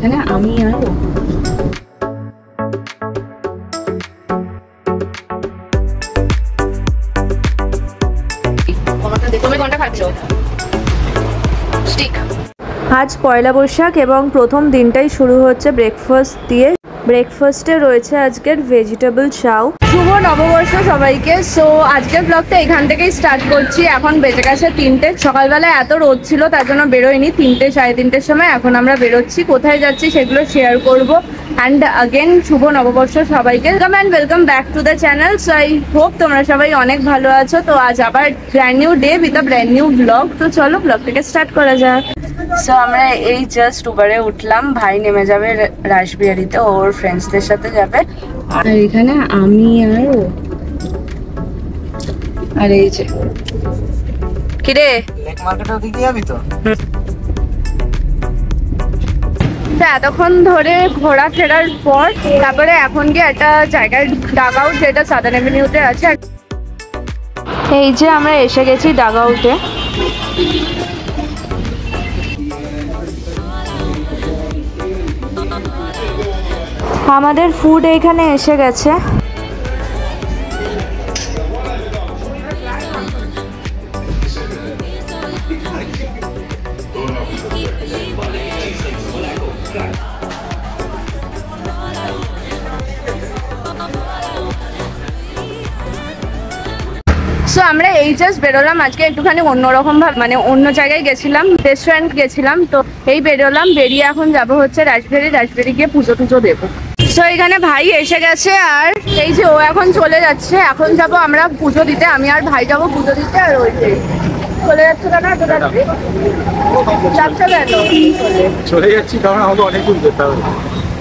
এখানে আমি আর তুমি কোনটা খাচ্ছ? স্টিক। আজ পয়লা বৈশাখ এবং প্রথম দিনটাই শুরু হচ্ছে ব্রেকফাস্ট দিয়ে। ব্রেকফাস্টে রয়েছে আজকের ভেজিটেবল চাউ। শুভ নববর্ষ সবাইকে। সো আজকের ব্লগটা এখান থেকেই স্টার্ট করছি। এখন বেজে গেছে 3টে। সকালবেলা এত রোদ ছিল তার জন্য বেরোয়নি। 3টে সাড়ে 3টের সময় এখন আমরা বেরোচ্ছি। কোথায় যাচ্ছি সেগুলো শেয়ার করব। অ্যান্ড আগেন শুভ নববর্ষ সবাইকে। Welcome back to the channel. So I hope তোমরা সবাই অনেক ভালো আছো। তো আজ আবার brand new day with a brand new blog. তো চলো ব্লগটাকে স্টার্ট করা যাক। সো আমরা এই জাস্ট উবারে উঠলাম। ভাই নেমে যাবে রাসবিহারিতে, ওর ফ্রেন্ডসদের সাথে যাবে। আর এখানে আমি আর এই যে কিরে লেক মার্কেটের দিকে যাবি তো? এতক্ষণ ধরে ঘোরা ফেরার পর তারপরে এখন গিয়ে একটা জায়গায় ডাগ আউট, যেটা সাদার্ন এভিনিউতে আছে। এই যে আমরা এসে গেছি ডাগ আউটে। আমাদের ফুড এইখানে এসে গেছে। সো আমরা এই জাস্ট বেরোলাম। আজকে একটুখানি অন্যরকম ভাবে, মানে অন্য জায়গায় গেছিলাম, রেস্টুরেন্ট গেছিলাম। তো এই বেরোলাম, বেরিয়ে এখন যাবো হচ্ছে রাসবিহারি গিয়ে পুজো টুজো দেবো। সো এখানে ভাই এসে গেছে আর এই যে ও এখন চলে যাচ্ছে। এখন যাব আমরা পুজো দিতে, আমি আর ভাই যাবো পুজো দিতে। আর ওই যে চলে যাচ্ছে না তো চলে যাচ্ছি, কারণ আমাকে অনেক দূর যেতে হবে।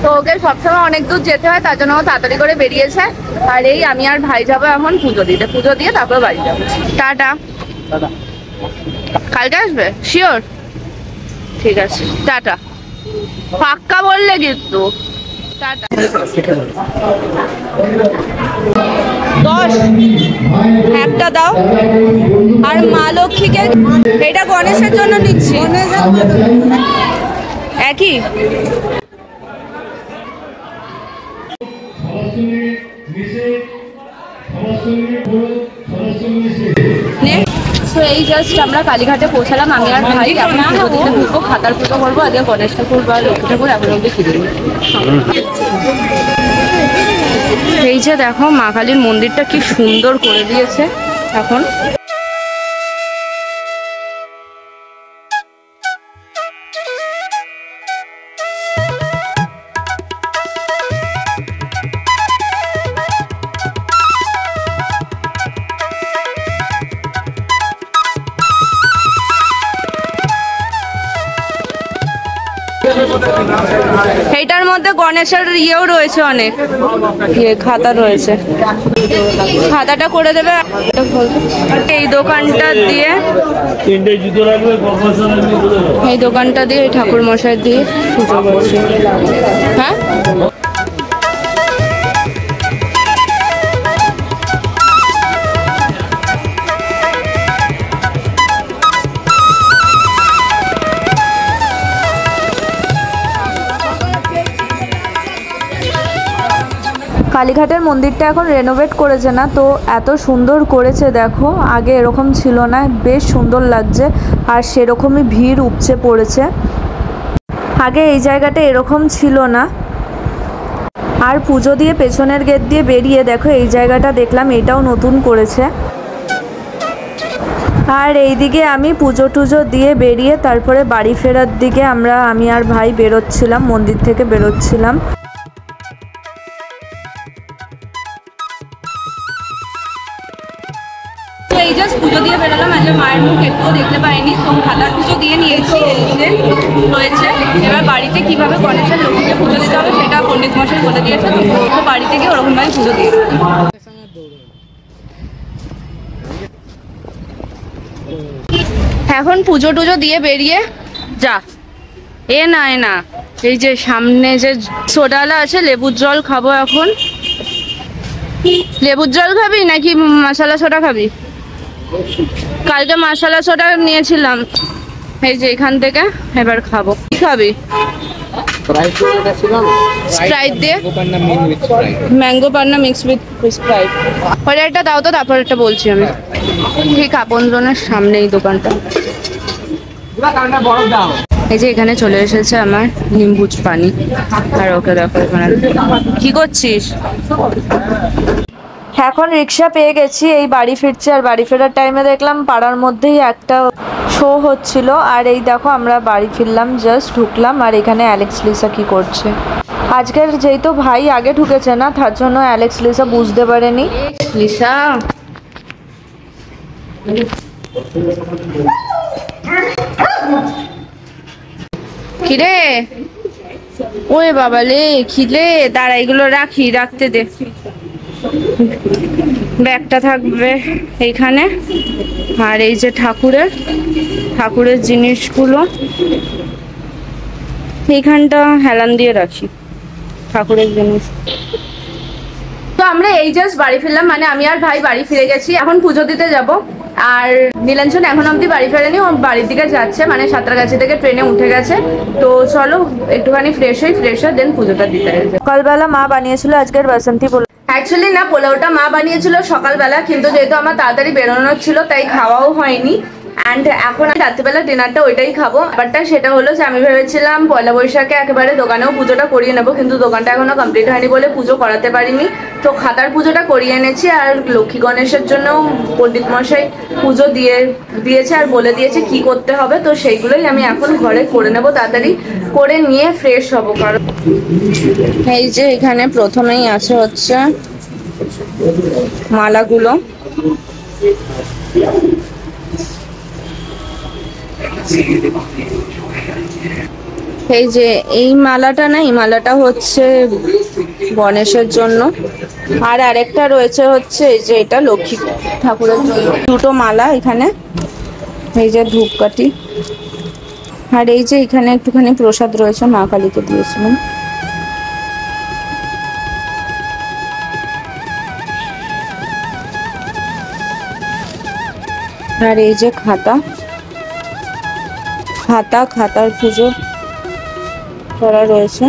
তো ওকে সবসময় অনেক দূর যেতে হয়, তার জন্য ও তাড়াতাড়ি করে বেরিয়েছে। আর এই আমি আর ভাই যাবো এখন পুজো দিতে। পুজো দিয়ে তারপর বাড়ি যাবো। টাটা। কালকে আসবে শিওর? ঠিক আছে, টাটা। পাক্কা বললে কিন্তু। টাটা। 10 একটা দাও। আর মা লক্ষ্মীকে, এটা গণেশের জন্য নিচ্ছি। একই। তো এই জাস্ট আমরা কালীঘাটে পৌঁছালাম, আমি আর ভাই। এখন পুজো দিতে ঢুকবো, খাতার পুজো করবো। আজকে গণেশ ঠাকুর বা লক্ষ্মী ঠাকুর এখন অব্দি কিনে। এই যে দেখো মা কালীর মন্দিরটা কি সুন্দর করে দিয়েছে এখন। এইটার মধ্যে গণেশের ইয়েও রয়েছে, অনেক খাতা রয়েছে। খাতাটা করে দেবে এই দোকানটা দিয়ে। এই দোকানটা দিয়ে ঠাকুর মশাই দিয়ে পুজো করছি। হ্যাঁ কালীঘাটের মন্দিরটা এখন রেনোভেট করেছে না, তো এত সুন্দর করেছে দেখো। আগে এরকম ছিল না, বেশ সুন্দর লাগছে। আর সেরকমই ভিড় উপচে পড়েছে। আগে এই জায়গাটা এরকম ছিল না। আর পুজো দিয়ে পেছনের গেট দিয়ে বেরিয়ে দেখো এই জায়গাটা দেখলাম, এটাও নতুন করেছে। আর এইদিকে আমি পুজো টুজো দিয়ে বেরিয়ে তারপরে বাড়ি ফেরার দিকে আমি আর ভাই বেরোচ্ছিলাম, মন্দির থেকে বেরোচ্ছিলাম। এই জাস্ট পুজো দিয়ে বেরোলাম। আজকে মায়ের মুখ একটুও দেখতে পাইনি, তো খাতার পুজো দিয়ে নিয়েছি। রয়েছে এবার বাড়িতে কিভাবে গণেশের লক্ষ্মীকে পুজো দিতে হবে সেটা পণ্ডিত মশাই বলে দিয়েছে। তো বাড়ি থেকে ওরকমভাবে পুজো দিয়ে এখন পুজো টুজো দিয়ে বেরিয়ে যা না এই যে সামনে যে সোডালা আছে, লেবুর জল খাবো এখন। লেবুর জল খাবি নাকি মশলা সোডা খাবি? কালকে মশলা সোডা নিয়েছিলাম এই যে এখান থেকে, এবার খাবো। কি খাবি? স্প্রাইট দিয়ে mango Panna mix with Sprite. ওটা একটা দাও তো, তারপর একটা বলছি আমি। ঠিক আপনজনের সামনেই দোকানটা। এই যে এখানে চলে এসেছে আমার নিম্বুজ পানি। আর ওকে দেখো এখানে কি করছিস। এখন রিক্সা পেয়ে গেছি, এই বাড়ি ফিরছি। আর বাড়ি ফেরার টাইমে দেখলাম পাড়ার মধ্যেই একটা শো হচ্ছিল। আর এই দেখো আমরা বাড়ি ফিরলাম, জাস্ট ঢুকলাম। আর এখানে অ্যালেক্স লিসা কি করছে। আজকের যেহেতু ভাই আগে ঢুকেছে না, তার জন্য অ্যালেক্স লিসা বুঝতে পারেনি। লিসা কিরে, ওরে বাবা লে খিলে, দাঁড়া এগুলো রাখতে দে। ব্যাগটা থাকবে এইখানে। আর এই যে ঠাকুরের জিনিসগুলো এইখানটা হেলান দিয়ে রাখি, ঠাকুরের জিনিস। তো আমরা এই জাস্ট বাড়ি ফিরলাম, মানে আমি আর ভাই বাড়ি ফিরে গেছি। এখন পুজো দিতে যাব। আর নীলাঞ্জন এখন অব্দি বাড়ি ফেরেনি, ও বাড়ির দিকে যাচ্ছে, মানে সাঁতরাগাছি থেকে ট্রেনে উঠে গেছে। তো চলো একটুখানি ফ্রেশ হয়ে দেন পুজোটা দিতে গেছে। সকালবেলা মা বানিয়েছিল আজকের বাসন্তী পোলাও। অ্যাকচুয়ালি না, পোলাওটা মা বানিয়েছিল সকালবেলা, কিন্তু যেহেতু আমার তাড়াতাড়ি বেরোনোর ছিল তাই খাওয়াও হয়নি। অ্যান্ড এখন রাত্রিবেলা ডিনারটা ওইটাই খাবো। ব্যাপারটা সেটা হলো যে আমি ভেবেছিলাম পয়লা বৈশাখে একেবারে দোকানেও পুজোটা করিয়ে নেবো, কিন্তু দোকানটা এখনো কমপ্লিট হয়নি বলে পুজো করাতে পারিনি। তো খাতার পুজোটা করিয়ে এনেছি। আর লক্ষ্মী গণেশের জন্যও পণ্ডিত মশাই পুজো দিয়েছে আর বলে দিয়েছে কি করতে হবে। তো সেইগুলোই আমি এখন ঘরে করে নেবো, তাড়াতাড়ি করে নিয়ে ফ্রেশ হবো। কারণ এই যে এখানে প্রথমেই আছে হচ্ছে মালাগুলো। এই যে এই মালাটা না, এই মালাটা হচ্ছে গণেশের জন্য। আর আরেকটা রয়েছে হচ্ছে এই যে এটা লক্ষ্মী ঠাকুরের জন্য। দুটো মালা এখানে। এই যে ধূপকাঠি। আর এই যে এখানে একটুখানি প্রসাদ রয়েছে, মা কালীকে দিয়েছিলাম। আর এই যে খাতার পুজো করা রয়েছে।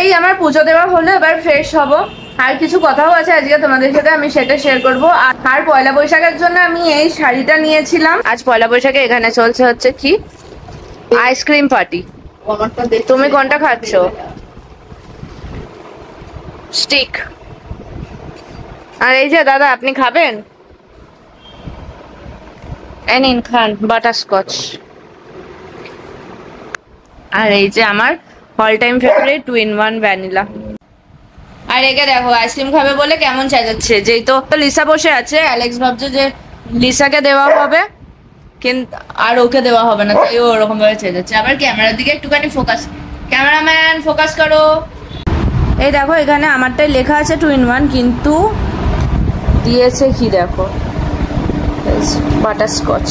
এই আমার পুজো দেওয়া হলো, এবার ফ্রেশ হব। আর কিছু কথাও আছে আজকে তোমাদের সাথে, আমি সেটা শেয়ার করব। আর পয়লা বৈশাখের জন্য আমি এই শাড়িটা নিয়েছিলাম। আজ পয়লা বৈশাখে এখানে চলছে হচ্ছে কি আইসক্রিম পার্টি। তুমি কোনটা খাচ্ছ? স্টিক। আর এই যে দাদা আপনি খাবেন? নিন খান বাটারস্কচ। আর এই যে আমার all time favourite 2-in-1 vanilla. আর একে দেখো আইসক্রিম খাবে বলে কেমন চেঁচাচ্ছে। যেই তো লিসা বসে আছে, অ্যালেক্স ভাবছে যে লিসাকে দেওয়া হবে কিন্তু আর ওকে দেওয়া হবে না, তাই ও ওরকম ভাবে চেঁচাচ্ছে। আবার ক্যামেরার দিকে একটুখানি ফোকাস, ক্যামেরাম্যান ফোকাস করো। এই দেখো এখানে আমারটাই লেখা আছে 2-in-1, কিন্তু দিয়েছে কি দেখো বাটারস্কচ।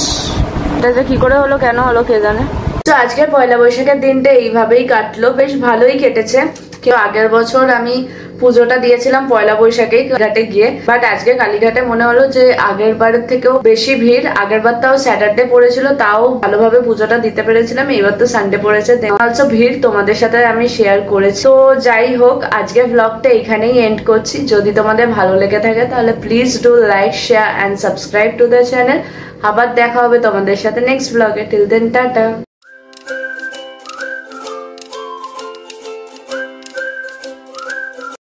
এটা যে কি করে হলো, কেন হলো কে জানে। তো আজকের পয়লা বৈশাখের দিনটা এইভাবেই কাটলো, বেশ ভালোই কেটেছে। কেউ আগের বছর আমি পুজোটা দিয়েছিলাম পয়লা বৈশাখেই ঘাটে গিয়ে, বাট আজকে কালীঘাটে মনে হলো যে আগের বারের থেকেও বেশি ভিড়। আগের বার তাও স্যাটারডে পড়েছিল, তাও ভালোভাবে পুজোটা দিতে পেরেছিলাম। এইবার তো সানডে পড়েছে, অলসো ভিড় তোমাদের সাথে আমি শেয়ার করেছি। তো যাই হোক, আজকে ব্লগটা এখানেই এন্ড করছি। যদি তোমাদের ভালো লেগে থাকে তাহলে please do like, share and subscribe to the channel. আবার দেখা হবে তোমাদের সাথে নেক্সট ব্লগে। Till then tata.